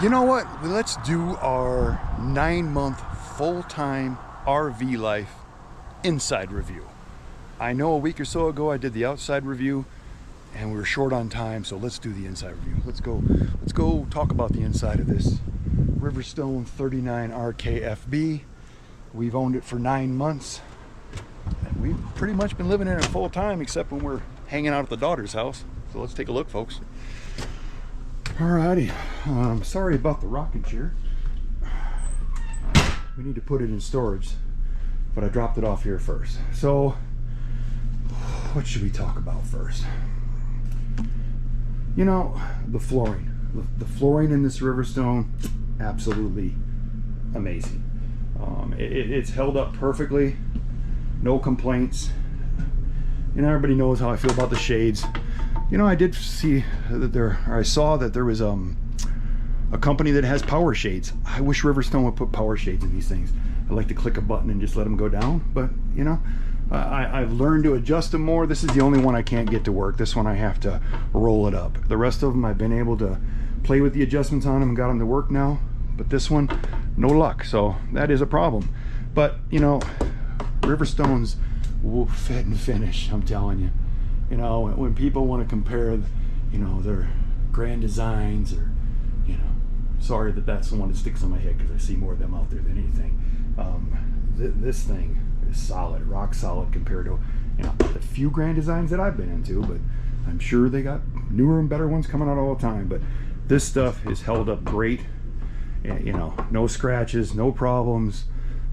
You know what? Let's do our 9-month full-time RV life inside review. I know a week or so ago I did the outside review and we were short on time, so let's do the inside review. Let's go talk about the inside of this Riverstone 39 RKFB. We've owned it for 9 months. And we've pretty much been living in it full time except when we're hanging out at the daughter's house. So let's take a look, folks. Alrighty, sorry about the rocking chair. We need to put it in storage, but I dropped it off here first. So, what should we talk about first? You know, the flooring. The flooring in this Riverstone, absolutely amazing. It's held up perfectly, no complaints. You know, everybody knows how I feel about the shades. You know, I did see that I saw that there was a company that has power shades. I wish Riverstone would put power shades in these things. I like to click a button and just let them go down, but you know, I've learned to adjust them more. This is the only one I can't get to work. This one I have to roll it up. The rest of them I've been able to play with the adjustments on them and got them to work now, but this one, no luck. So that is a problem. But you know, Riverstone's fit and finish, I'm telling you. You know, when people want to compare, you know, their Grand Designs, or, you know, sorry that that's the one that sticks in my head because I see more of them out there than anything. This thing is solid, rock solid compared to, you know, the few Grand Designs that I've been into, but I'm sure they got newer and better ones coming out all the time. But this stuff is held up great. You know, no scratches, no problems,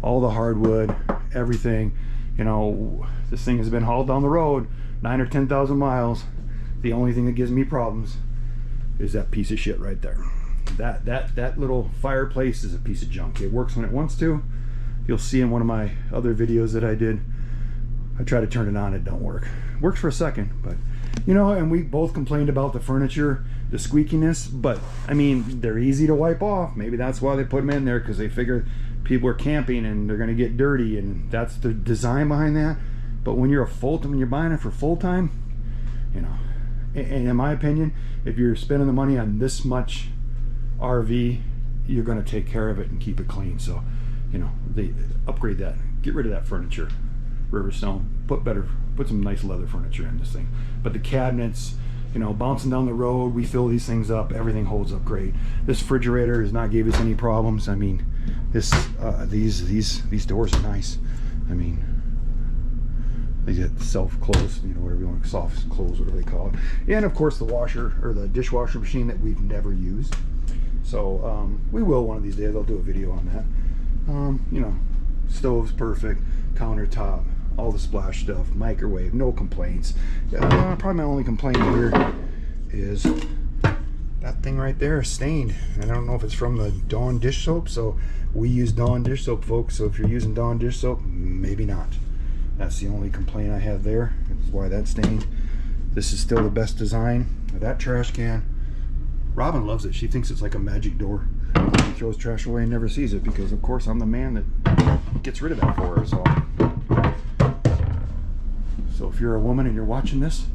all the hardwood, everything. You know, this thing has been hauled down the road 9 or 10,000 miles. The only thing that gives me problems is that piece of shit right there. That little fireplace is a piece of junk. It works when it wants to. You'll see in one of my other videos that I did, I try to turn it on, it don't work. It works for a second, but you know, and we both complained about the furniture, the squeakiness, but I mean, they're easy to wipe off. Maybe that's why they put them in there, because they figure people are camping and they're going to get dirty, and that's the design behind that. But when you're when you're buying it for full time, you know, and in my opinion, if you're spending the money on this much RV, you're going to take care of it and keep it clean. So, you know, they upgrade that, get rid of that furniture, Riverstone, put some nice leather furniture in this thing. But the cabinets, you know, bouncing down the road, we fill these things up, everything holds up great. This refrigerator has not gave us any problems. I mean, this these doors are nice. I mean, they get self-close, you know, whatever you want, soft close, whatever they call it. And of course the washer, or the dishwasher machine that we've never used. So we will one of these days. I'll do a video on that. You know, stove's perfect, countertop, all the splash stuff, microwave, no complaints. Probably my only complaint here is that thing right there is stained. And I don't know if it's from the Dawn dish soap. So we use Dawn dish soap, folks. So if you're using Dawn dish soap, maybe not. That's the only complaint I have there. That's why that's stained. This is still the best design. That trash can, Robin loves it. She thinks it's like a magic door. She throws trash away and never sees it, because of course I'm the man that gets rid of that for her. So if you're a woman and you're watching this,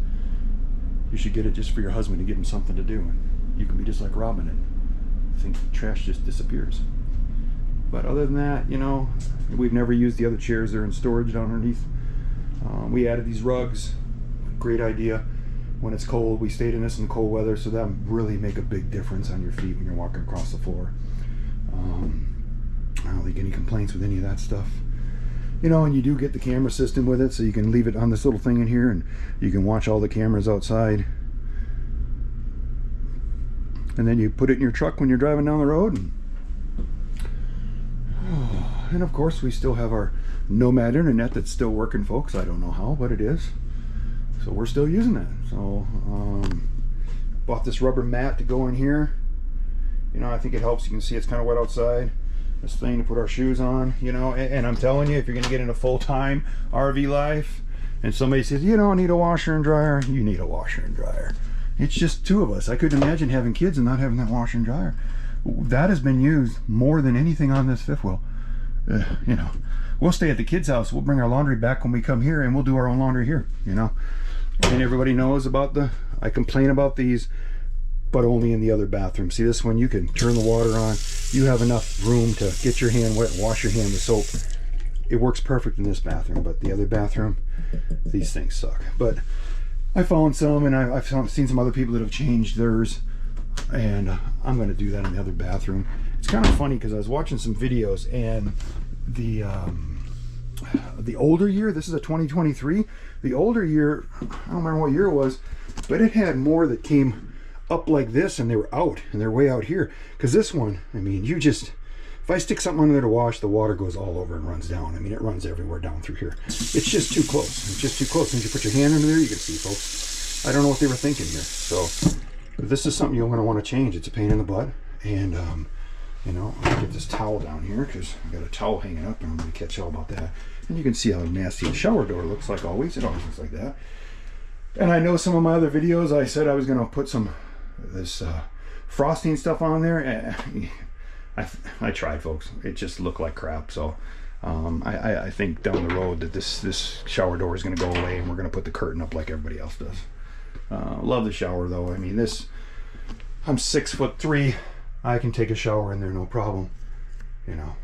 you should get it just for your husband to give him something to do. And you can be just like Robin and think trash just disappears. But other than that, you know, we've never used the other chairs. They're in storage down underneath. We added these rugs. Great idea. When it's cold, we stayed in this in cold weather, so that really make a big difference on your feet when you're walking across the floor. I don't think any complaints with any of that stuff. You know, and you do get the camera system with it, so you can leave it on this little thing in here and you can watch all the cameras outside. And then you put it in your truck when you're driving down the road. And of course, we still have our Nomad internet that's still working, folks. I don't know how, but it is. So we're still using that. So bought this rubber mat to go in here. You know, I think it helps. You can see it's kind of wet outside. This thing to put our shoes on, you know. And I'm telling you, if you're going to get into full-time RV life and somebody says, you don't need a washer and dryer, you need a washer and dryer. It's just two of us. I couldn't imagine having kids and not having that washer and dryer. That has been used more than anything on this fifth wheel. You know, we'll stay at the kids' house. We'll bring our laundry back when we come here, and we'll do our own laundry here, you know. And everybody knows about I complain about these but only in the other bathroom. See, this one, you can turn the water on. You have enough room to get your hand wet and wash your hand with soap. It works perfect in this bathroom, but the other bathroom, these things suck. But I found some, and I've seen some other people that have changed theirs, and I'm going to do that in the other bathroom. It's kind of funny because I was watching some videos, and the older year, this is a 2023, the older year, I don't remember what year it was, but it had more that came up like this, and they were out, and they're way out here. Because this one, I mean, you just, if I stick something under there to wash, the water goes all over and runs down. I mean, it runs everywhere down through here. It's just too close. It's just too close. Once you put your hand under there, you can see, folks. I don't know what they were thinking here. So this is something you're going to want to change. It's a pain in the butt. And, you know, I'm going to get this towel down here because I got a towel hanging up, and I'm going to catch all about that. And you can see how nasty the shower door looks like always. It always looks like that. And I know some of my other videos, I said I was going to put this frosting stuff on there. I tried, folks. It just looked like crap. So I think down the road that this shower door is going to go away, and we're going to put the curtain up like everybody else does. Love the shower though. I mean, I'm 6'3". I can take a shower in there, no problem. You know,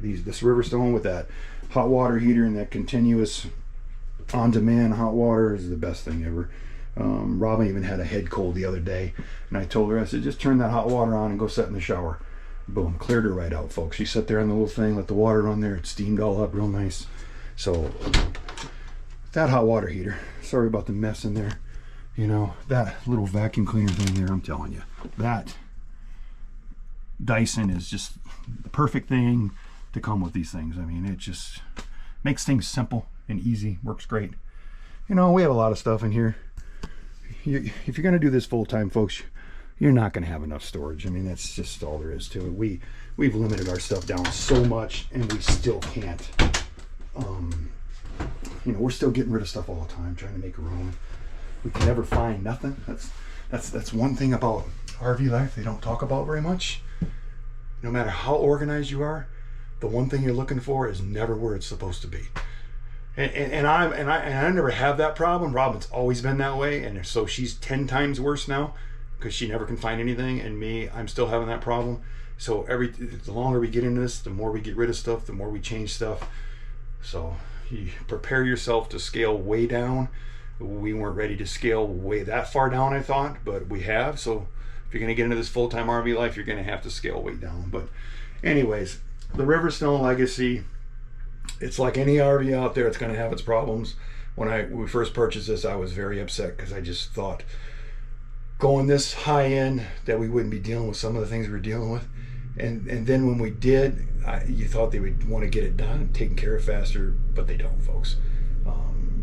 this Riverstone with that hot water heater and that continuous on-demand hot water is the best thing ever. Robin even had a head cold the other day, and I told her, I said, just turn that hot water on and go sit in the shower. Boom, cleared her right out, folks. She sat there on the little thing, let the water run there, it steamed all up real nice. So that hot water heater, sorry about the mess in there. You know, that little vacuum cleaner thing there, I'm telling you, that Dyson is just the perfect thing to come with these things. I mean, it just makes things simple and easy, works great. You know, we have a lot of stuff in here. If you're going to do this full-time, folks, you're not going to have enough storage. I mean, that's just all there is to it. We've limited our stuff down so much, and we still can't. You know, we're still getting rid of stuff all the time, trying to make room. We can never find nothing. That's one thing about RV life they don't talk about very much. No matter how organized you are, the one thing you're looking for is never where it's supposed to be. And I never have that problem. Robin's always been that way, and so she's 10 times worse now because she never can find anything. And me, I'm still having that problem. So the longer we get into this, the more we get rid of stuff, the more we change stuff. So you prepare yourself to scale way down. We weren't ready to scale way that far down, I thought, but we have. So if you're going to get into this full-time RV life, you're going to have to scale way down. But anyways, the Riverstone Legacy, it's like any RV out there. It's going to have its problems. When we first purchased this, I was very upset because I just thought going this high end that we wouldn't be dealing with some of the things we were dealing with. And then when we did, you thought they would want to get it done and taken care of faster, but they don't, folks.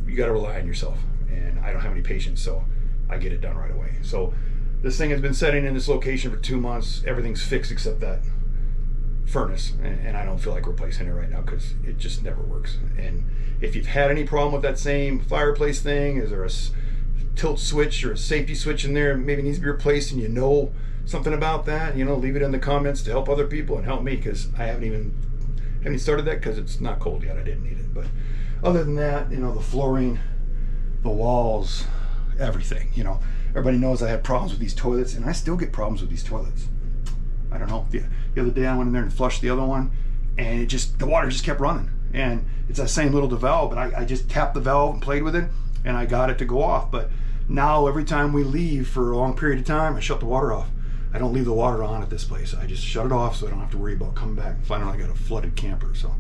You got to rely on yourself, and I don't have any patience, so I get it done right away. So this thing has been sitting in this location for 2 months. Everything's fixed except that furnace, and I don't feel like replacing it right now because it just never works. And if you've had any problem with that same fireplace thing, is there a tilt switch or a safety switch in there maybe needs to be replaced, and you know something about that, you know, leave it in the comments to help other people and help me, because I haven't started that because it's not cold yet. I didn't need it. But other than that, you know, the flooring, the walls, everything, you know, everybody knows I had problems with these toilets, and I still get problems with these toilets. I don't know. The other day I went in there and flushed the other one, and the water just kept running. And it's that same little valve, but I just tapped the valve and played with it, and I got it to go off. But now every time we leave for a long period of time, I shut the water off. I don't leave the water on at this place. I just shut it off so I don't have to worry about coming back and finding out I got a flooded camper. So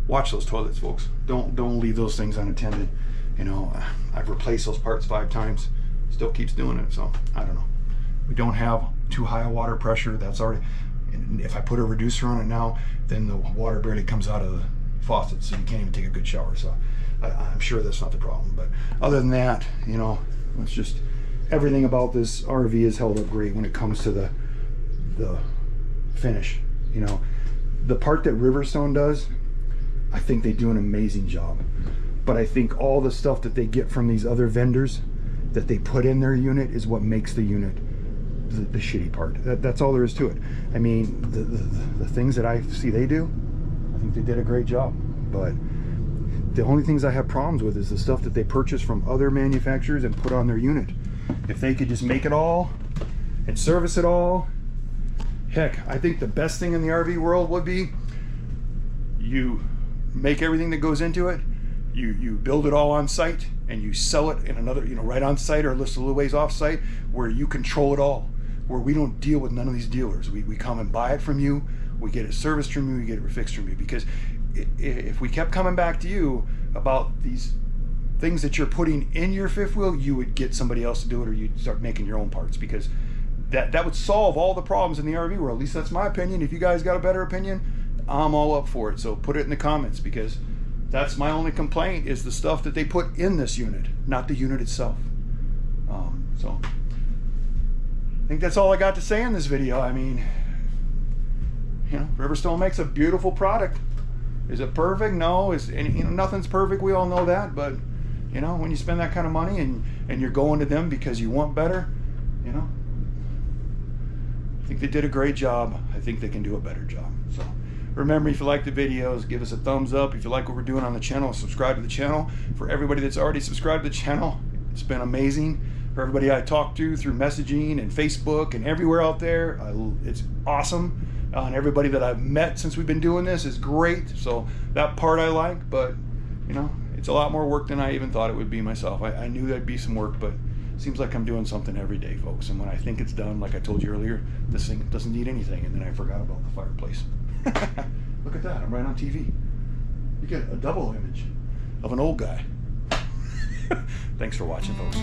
watch those toilets, folks. Don't leave those things unattended. You know, I've replaced those parts 5 times. Still keeps doing it. So I don't know. We don't have too high a water pressure. That's already, if I put a reducer on it now, then the water barely comes out of the faucet, so you can't even take a good shower. So I'm sure that's not the problem. But other than that, you know, it's just everything about this RV is held up great when it comes to the finish. You know, the part that Riverstone does, I think they do an amazing job. But I think all the stuff that they get from these other vendors that they put in their unit is what makes the unit the shitty part. That's all there is to it. I mean, the things that I see they do, I think they did a great job. But the only things I have problems with is the stuff that they purchase from other manufacturers and put on their unit. If they could just make it all and service it all. Heck, I think the best thing in the RV world would be you make everything that goes into it, you build it all on site, and you sell it in another, right on site or just a little ways off site, where you control it all, where we don't deal with none of these dealers. We come and buy it from you, we get it serviced from you, we get it fixed from you. Because if we kept coming back to you about these things that you're putting in your fifth wheel, you would get somebody else to do it, or you'd start making your own parts, because that would solve all the problems in the RV world. At least that's my opinion. If you guys got a better opinion, I'm all up for it. So put it in the comments, because that's my only complaint, is the stuff that they put in this unit, not the unit itself. So I think that's all I got to say in this video. I mean, Riverstone makes a beautiful product. Is it perfect? No. Nothing's perfect. We all know that. But when you spend that kind of money and you're going to them because you want better, I think they did a great job. I think they can do a better job. So remember, if you like the videos, give us a thumbs up. If you like what we're doing on the channel, subscribe to the channel. For everybody that's already subscribed to the channel, it's been amazing. For everybody I talked to through messaging and Facebook and everywhere out there, it's awesome. And everybody that I've met since we've been doing this is great. So that part I like, but it's a lot more work than I even thought it would be myself. I knew there'd be some work, but it seems like I'm doing something every day, folks. And when I think it's done, like I told you earlier, this thing doesn't need anything. And then I forgot about the fireplace. Look at that, I'm right on TV. You get a double image of an old guy. Thanks for watching, folks.